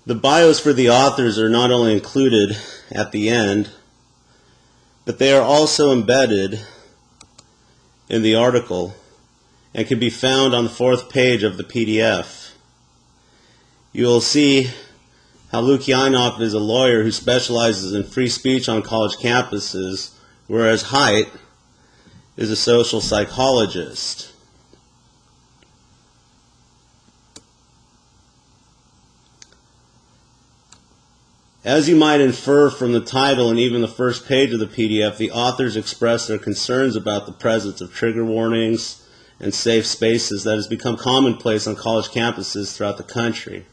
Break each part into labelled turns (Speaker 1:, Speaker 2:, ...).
Speaker 1: The bios for the authors are not only included at the end, but they are also embedded in the article and can be found on the 4th page of the PDF. You will see how Lukianoff is a lawyer who specializes in free speech on college campuses, whereas Haidt is a social psychologist. As you might infer from the title and even the first page of the PDF, the authors express their concerns about the presence of trigger warnings and safe spaces that has become commonplace on college campuses throughout the country.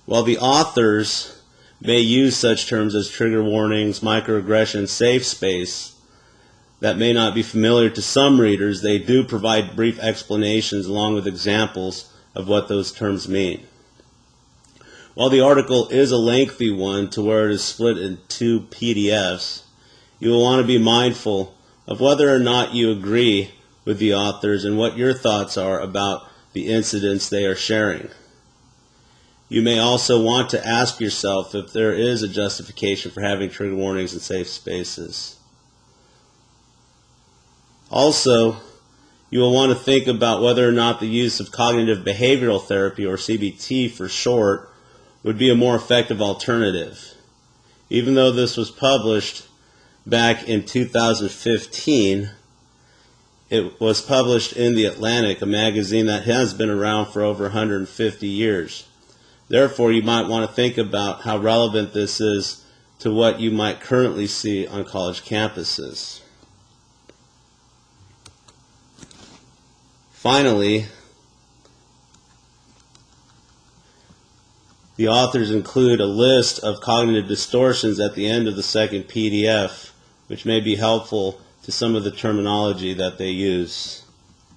Speaker 1: While the authors may use such terms as trigger warnings, microaggression, safe space that may not be familiar to some readers, they do provide brief explanations along with examples of what those terms mean. While the article is a lengthy one to where it is split in 2 PDFs, you will want to be mindful of whether or not you agree with the authors and what your thoughts are about the incidents they are sharing. You may also want to ask yourself if there is a justification for having trigger warnings in safe spaces. Also, you will want to think about whether or not the use of cognitive behavioral therapy, or CBT for short, would be a more effective alternative. Even though this was published back in 2015, it was published in The Atlantic, a magazine that has been around for over 150 years. Therefore, you might want to think about how relevant this is to what you might currently see on college campuses. Finally, the authors include a list of cognitive distortions at the end of the second PDF, which may be helpful to some of the terminology that they use.